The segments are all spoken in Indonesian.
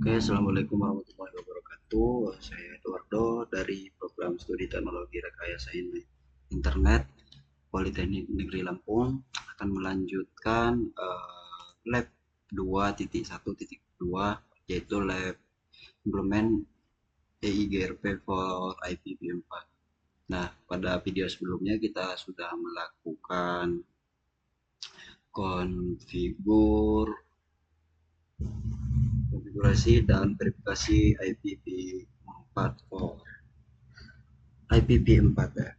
Oke, Assalamualaikum warahmatullahi wabarakatuh. Saya Eduardo dari program studi teknologi rekayasa internet Politeknik Negeri Lampung akan melanjutkan lab 2.1.2 yaitu lab implement EIGRP for IPv4. Nah, pada video sebelumnya kita sudah melakukan konfigur konfigurasi dan verifikasi IPv4 for IPv4 ya.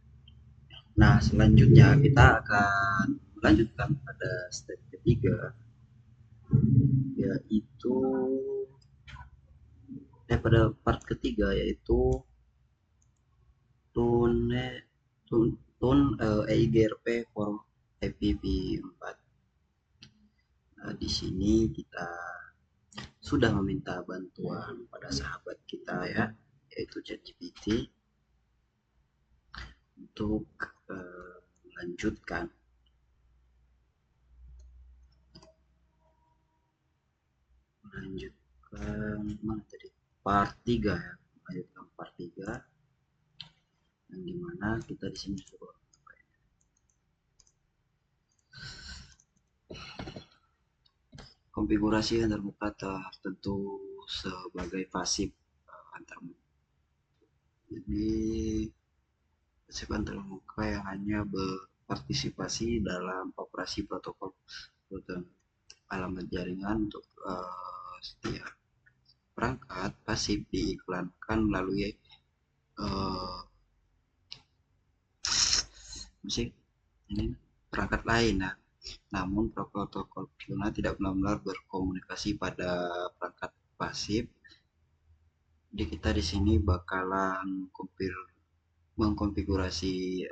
Nah, selanjutnya kita akan melanjutkan pada step ketiga, yaitu pada part ketiga yaitu tune tune, tune EIGRP for IPv4. Nah, di sini kita sudah meminta bantuan pada sahabat kita ya, yaitu ChatGPT untuk melanjutkan mana tadi part 3 ya, melanjutkan part 3 yang dimana kita di sini suruh konfigurasi antarmuka tertentu sebagai pasif antarmuka. Jadi pasif antarmuka yang hanya berpartisipasi dalam operasi protokol alamat jaringan untuk setiap perangkat pasif diiklankan melalui ini perangkat lain ya. Namun protokol Fiona tidak benar-benar berkomunikasi pada perangkat pasif. Jadi kita di sini bakalan mengkonfigurasi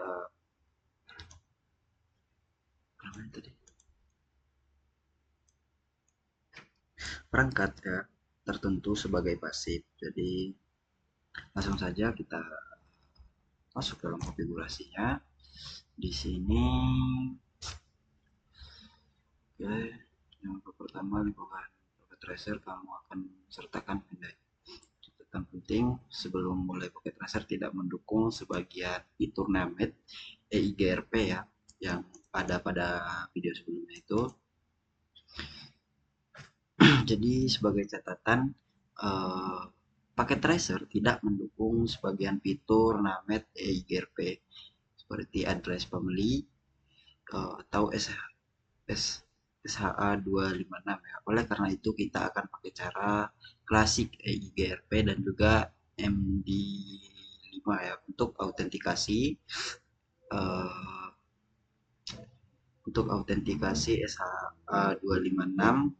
perangkat ya tertentu sebagai pasif. Jadi langsung saja kita masuk dalam konfigurasinya. Di sini oke, yang pertama lingkungan paket tracer kamu akan sertakan pendek. Catatan penting sebelum mulai paket tracer tidak mendukung sebagian fitur named EIGRP ya yang ada pada video sebelumnya itu. Jadi sebagai catatan paket tracer tidak mendukung sebagian fitur named EIGRP seperti address family atau SHA-256 ya. Oleh karena itu kita akan pakai cara klasik EIGRP dan juga MD5 ya untuk autentikasi SHA-256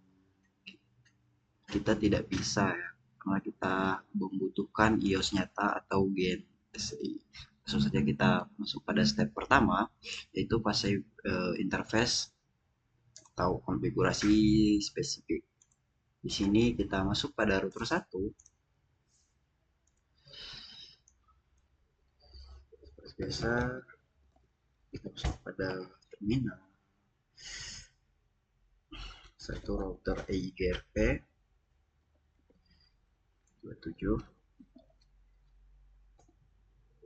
kita tidak bisa ya karena kita membutuhkan iOS nyata atau gen SI. Langsung saja kita masuk pada step pertama yaitu passive interface atau konfigurasi spesifik. Di sini kita masuk pada router 1. Seperti biasa kita masuk pada terminal. Satu router EIGRP 27.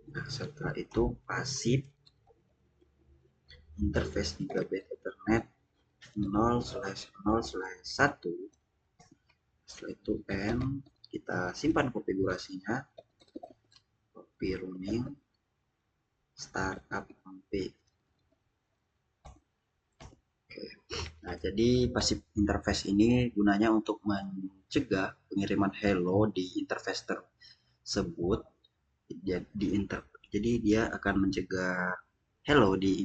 Nah, setelah itu pasif interface gigabit Ethernet 0/0/1. Setelah itu N, kita simpan konfigurasinya, copy running, startup config. Oke. Nah, jadi pasif interface ini gunanya untuk mencegah pengiriman hello di interface tersebut. Jadi dia akan mencegah hello di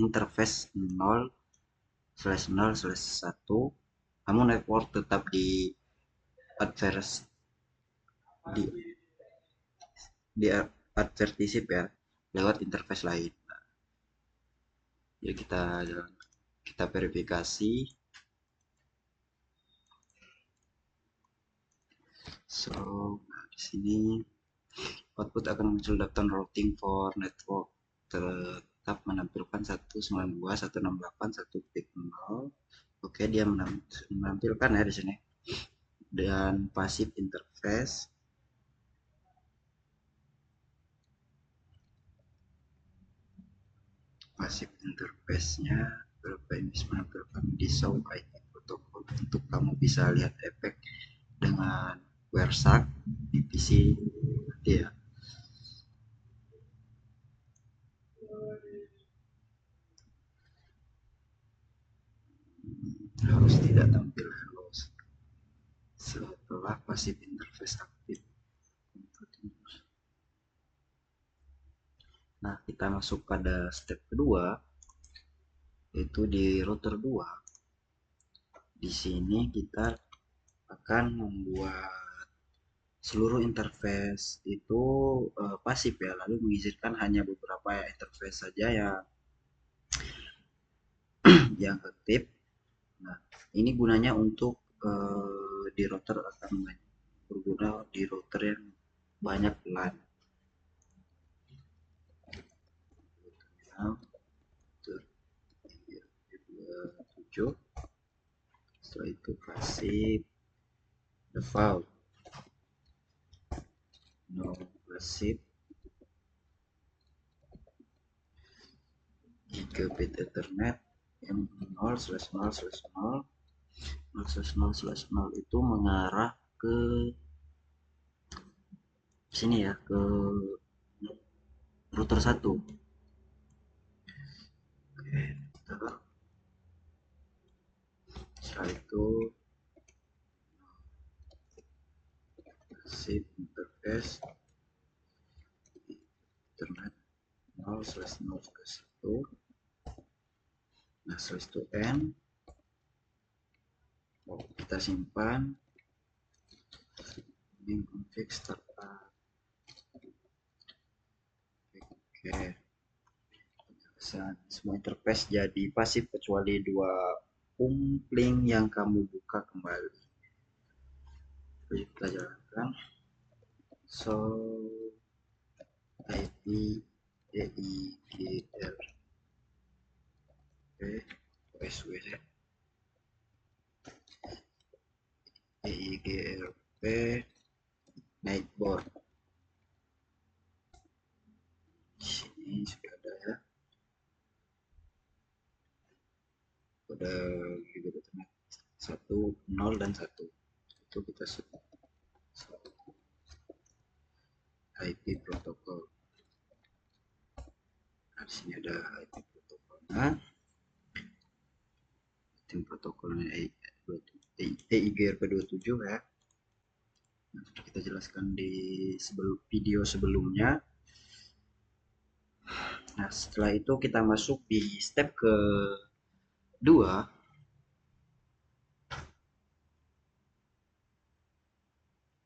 interface 0/0/1, namun network tetap di advertisif ya lewat interface lain. Jadi kita verifikasi. Nah di sini output akan muncul daftar routing for network tetap menampilkan 192.168.1.0. Oke, dia menampilkan ya di sini. dan passive interface. Passive interface-nya berapa ini menampilkan di show IP protokol untuk kamu bisa lihat efek dengan WireShark di PC ya. Harus tidak tampil hello setelah passive interface aktif. Nah, kita masuk pada step kedua, yaitu di router 2. Di sini kita akan membuat seluruh interface itu pasif ya, lalu mengizinkan hanya beberapa interface saja yang aktif. Nah, ini gunanya untuk di router akan berguna di router yang banyak LAN. Setelah itu kasih default no pasif gigabit ethernet yang 0/0/0 itu mengarah ke sini ya, ke router 1. Oke, setelah itu save interface internet 0/0/1. Nah, setelah itu n kita simpan ini config startup. Oke, semua interface jadi pasif kecuali dua umpling yang kamu buka kembali. Kita jalankan so IP EIGRP SW EIGRP Nightboard. Di sini sudah ada ya, pada gigabit ethernet 1, 0 dan 1 itu kita sudah IP protokol. Nah, di sini ada IP protokolnya, tim protokolnya EIGRP 27 ya. Nah, sudah kita jelaskan di video sebelumnya. Nah, setelah itu kita masuk di step kedua.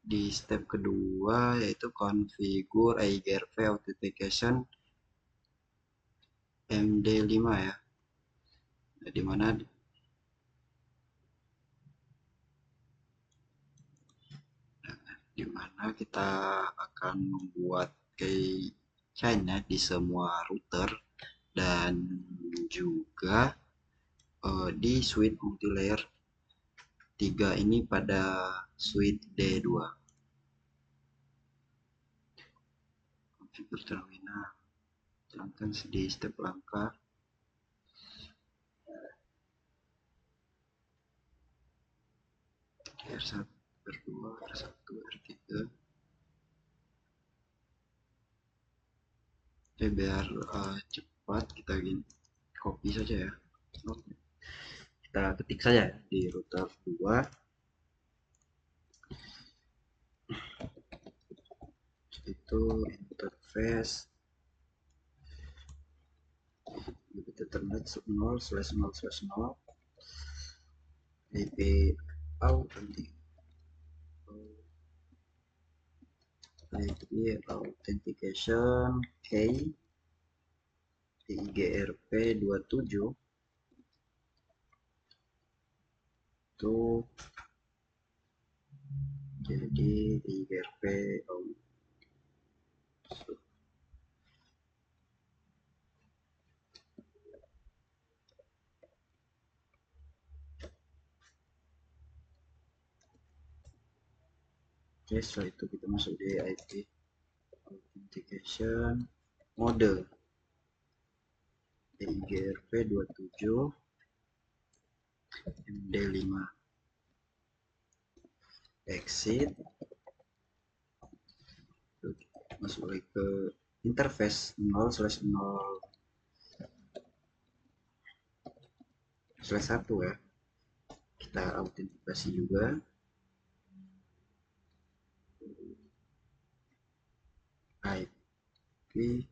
Di step kedua yaitu configure EIGRP authentication MD5 ya. Nah, di mana kita akan membuat key-chain di semua router dan juga di switch multilayer 3 ini pada switch D2. Konfigur terminal, jalankan di step langkah. R1, R2, R1, R3. Oke, biar cepat kita copy saja ya. Kita ketik saja ya di router 2. Itu interface ethernet 0/0/0 IP authentication key EIGRP 27 itu jadi EIGRP Oke, setelah itu kita masuk di IP authentication mode EIGRP 27 MD5, exit, masuk lagi ke interface 0/0/1 ya, kita autentikasi juga. IP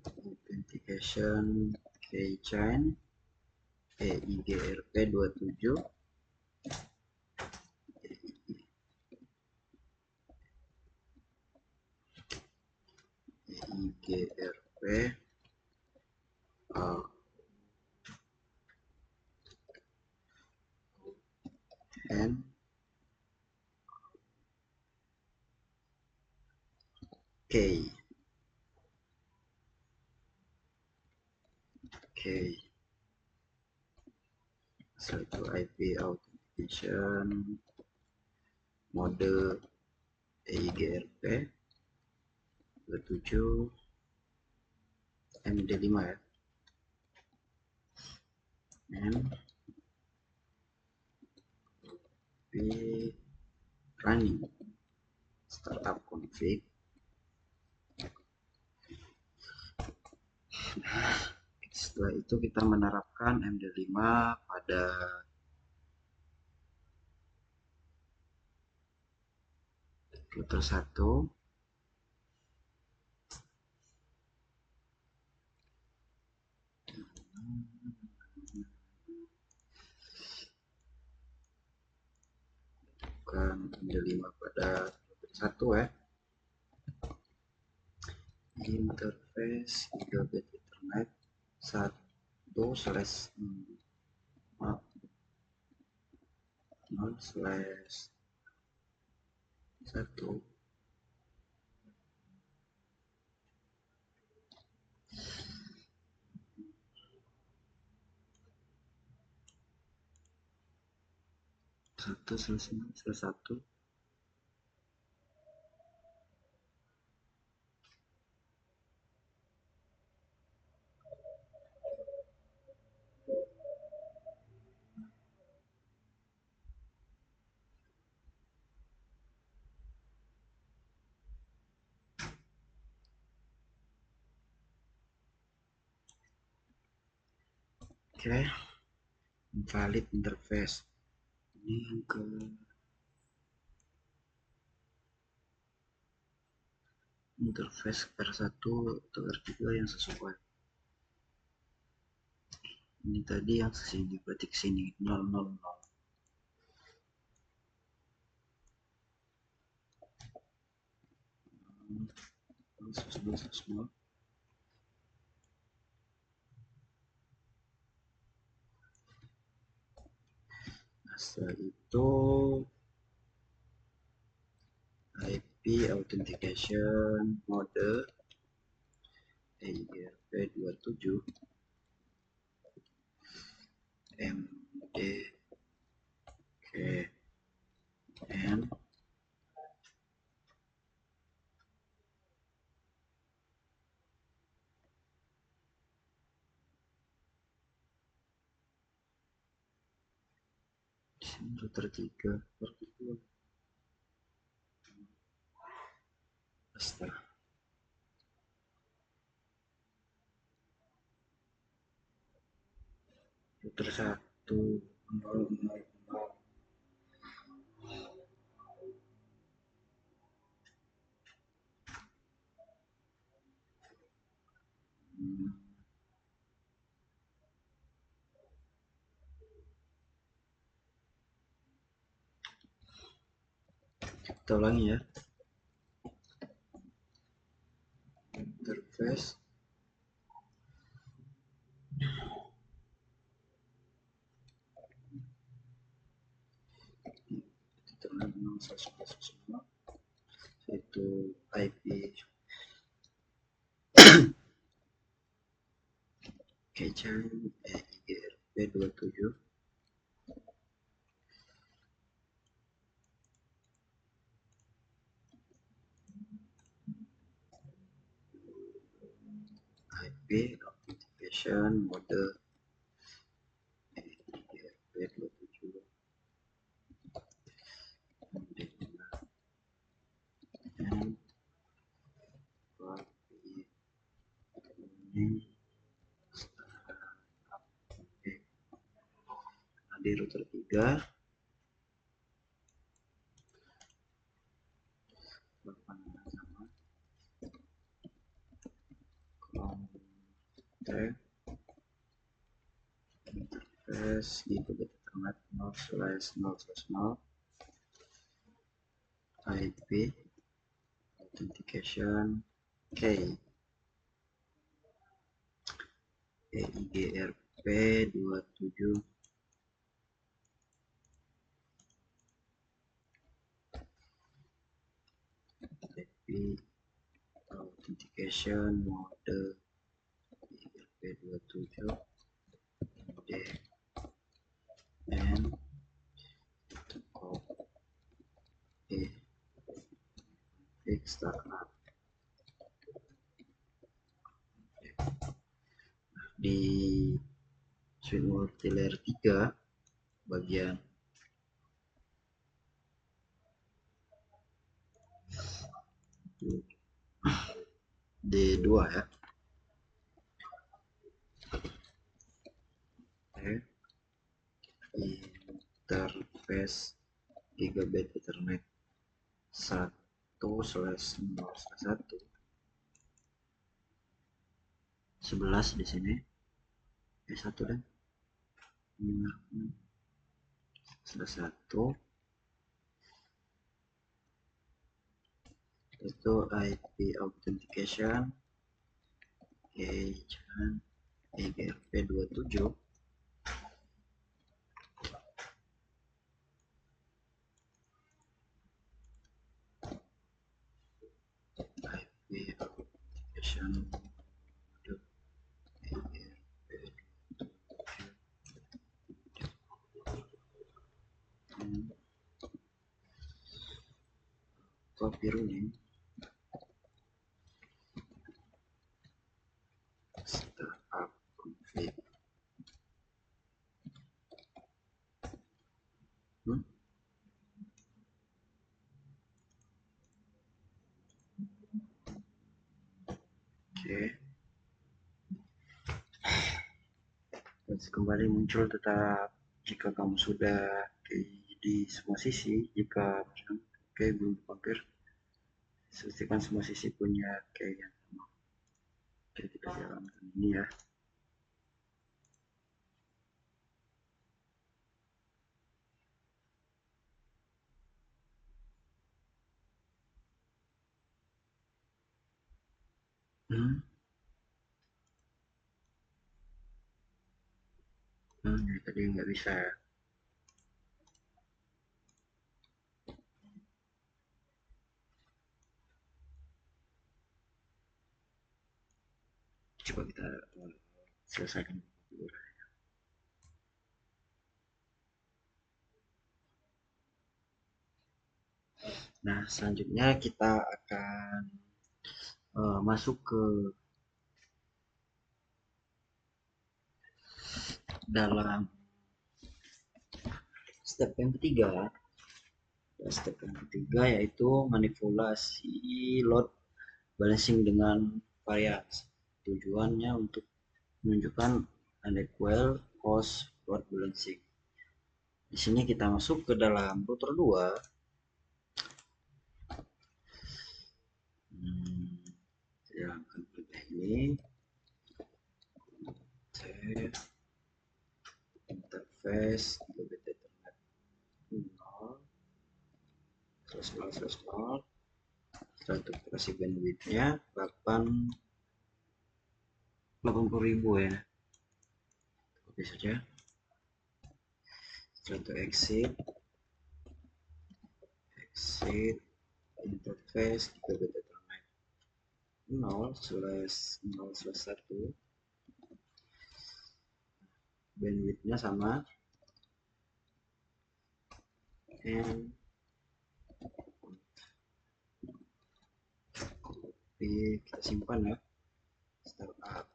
authentication keychain EIGRP 27 EIGRP and K. Setelah itu IP authentication mode EIGRP 27 MD5 ya, and running startup config. Setelah itu kita menerapkan MD5 pada router 1. Bukan MD5 pada router 1 ya. Interface gigabit Ethernet 1/0/1 1/1. Oke, invalid interface. Ini yang ke interface R1 atau R2 yang sesuai. Ini tadi yang sini, berarti sini 000. Nah, setelah itu IP authentication mode EIGRP 27 MD KN router 3 Asta. Router 1 000. Kita ulangi ya. Interface Ethernet 0/1 itu IP keychain EIGRP 27 IP authentication mode EIGRP27 and ini di router 3 sama kontak interface gigabit ethernet 0/0/0 IP authentication key EIGRP27 IP authentication mode EIGRP27 and copy fix startup di switch multilayer 3 bagian D2 ya. Interface gigabit ethernet 1/0/1 11 di sini 1 dan 1 itu IP authentication EIGRP27 IP authentication copy running startup config Oke. Dan kembali muncul tetap jika kamu sudah di semua sisi. Jika oke belum hampir pastikan semua sisi punya kayak yang sama. Oke, kita jalankan ini ya. Ini tadi nggak bisa ya. Coba kita selesaikan dulu. Nah, selanjutnya kita akan masuk ke dalam step yang ketiga. Step yang ketiga yaitu manipulasi load balancing dengan varians. Tujuannya untuk menunjukkan unequal host load balancing. Di sini kita masuk ke dalam router 2. Jalankan perintah ini. Interface gigabit ethernet 0/0/0. Setelah itu kita kasih bandwidthnya 80.000 ya. Oke saja. Setelah itu exit interface gigabit ethernet 0/0/1. Bandwidthnya sama and copy, kita simpan ya, startup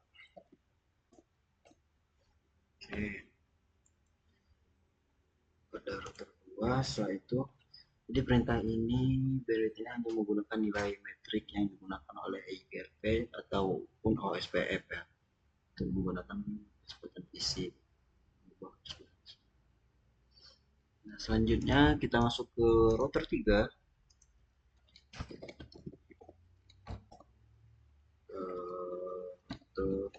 Oke, pada router 2 setelah itu, jadi perintah ini berarti hanya menggunakan nilai metrik yang digunakan oleh IGRP ataupun OSPF ya, untuk menggunakan kecepatan PC. Nah, selanjutnya kita masuk ke router 3, untuk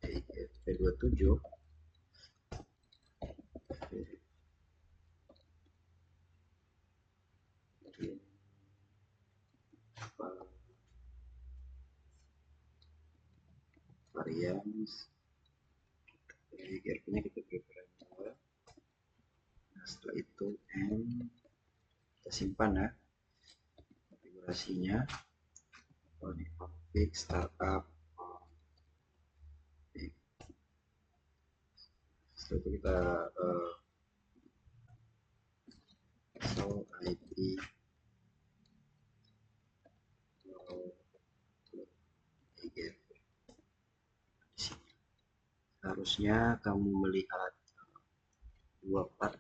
IGRP27. Varians IGRP-nya kita berikan 2. Nah, setelah itu kita simpan ya konfigurasinya. Di config startup. Setelah itu kita show IP IGRP. Harusnya kamu melihat dua part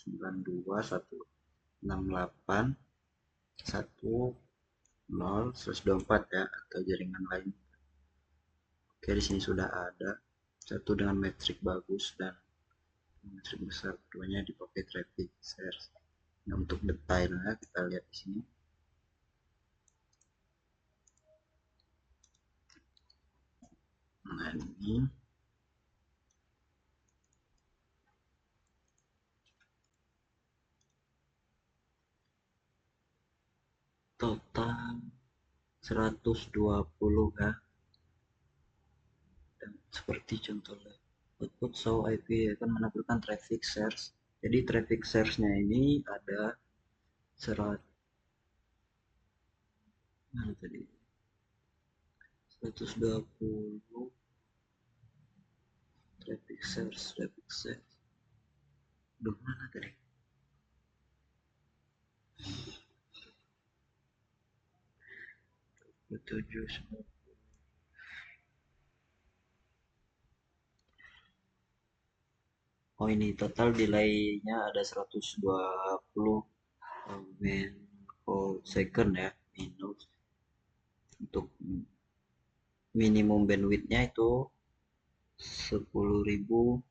92 168 10 124 ya, atau jaringan lain. Oke, di sini sudah ada satu dengan metrik bagus dan metrik besar, keduanya dipakai traffic share. Nah, untuk detailnya kita lihat di sini. Nah, ini total 120 ya. Dan seperti contohnya output show IP akan menampilkan traffic shares. Jadi traffic shares-nya ini ada 100, mana tadi, 120 traffic shares. Duh, mana tadi? 7. Oh, ini total delay-nya ada 120 second ya, minus. Untuk minimum bandwidth-nya itu 10.000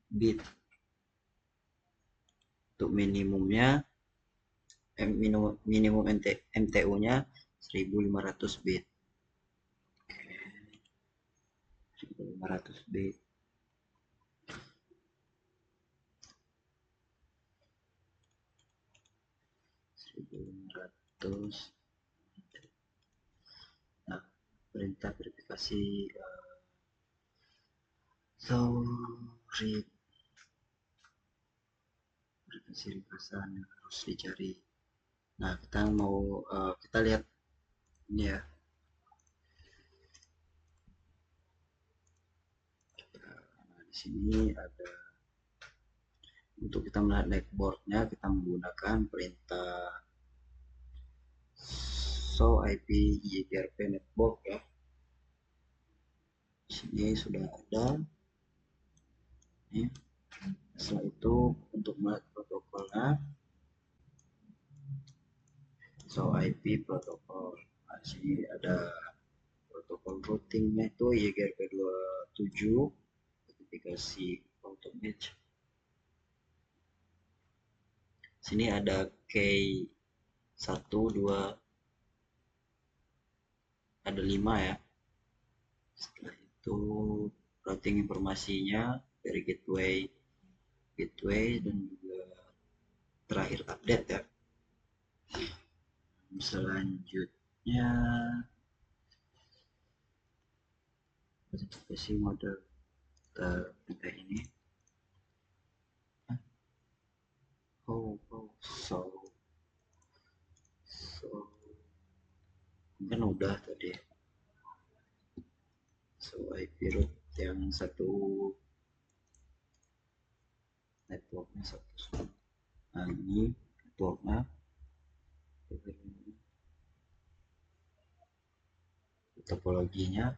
bit. Untuk minimumnya minimum MTU-nya 1500 bit. 1500 bit. Nah, perintah verifikasi verifikasi ringkasan yang harus dicari. Nah, kita mau kita lihat ini ya. Nah, di sini ada, untuk kita melihat networknya kita menggunakan perintah show IP IGRP network ya. Di sini sudah ada. Ini. Setelah itu untuk melihat protokolnya, show IP protokol. Nah, di sini ada protokol routingnya itu IGRP 27, verifikasi auto match. Sini ada key 1 2, ada 5 ya. Setelah itu routing informasinya dari gateway dan juga terakhir update ya. Selanjutnya verifikasi model kita ini. So kan udah tadi. So IP root yang satu networknya satu. Nah, ini networknya topologinya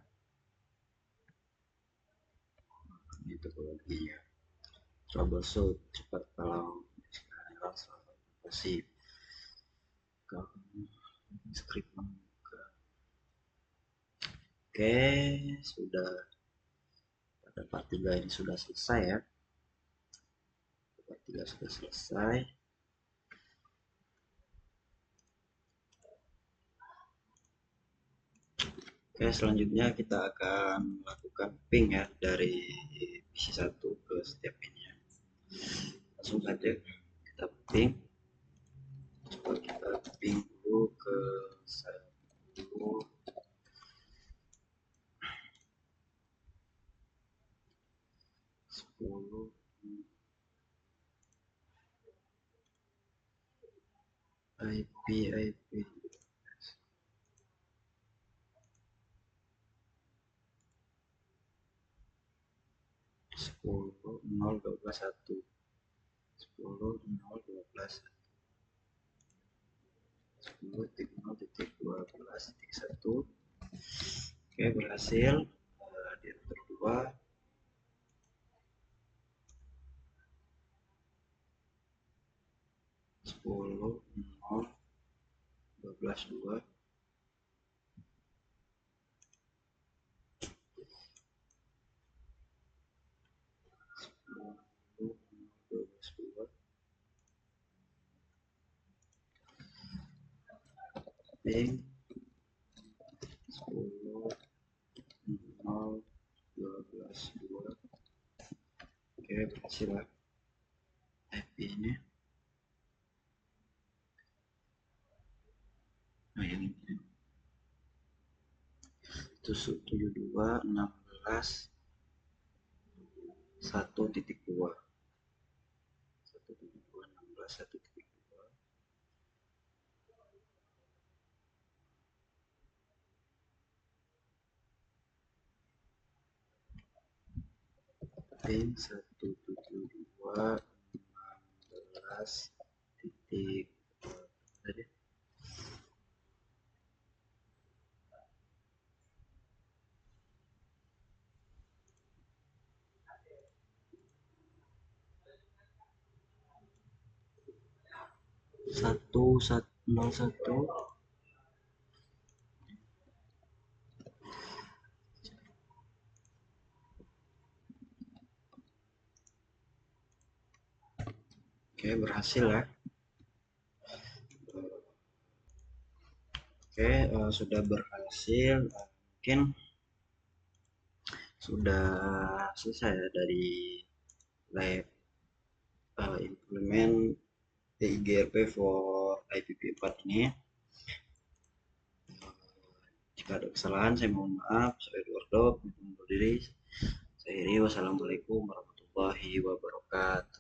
topologinya. Troubleshoot cepat kalau langsung pasif. Kalau script membuka. Oke, sudah pada part 3 ini sudah selesai ya. Part 3 sudah selesai. Oke, selanjutnya kita akan melakukan ping ya dari PC1 ke setiap pinnya. Langsung saja kita ping. Coba kita ping dulu ke 1 10 IP 10 0 12 1 10 0 12 10.0.12.1. Oke, berhasil. Di router 2 10 0 12 2 10 12 2 ping 10 0 12 2. Oke, berhasil lah IP ini. Nah, yang ini tusuk 72 16 1.2 1.2 16 1.2 ping 172 16 titik tadi 1101. Oke, berhasil ya. Oke, sudah berhasil. Mungkin sudah selesai ya dari lab implement TIGRP for IPv4 ini. Jika ada kesalahan saya mohon maaf. Saya Eduardo, undur diri. Saya Iri, wassalamualaikum warahmatullahi wabarakatuh.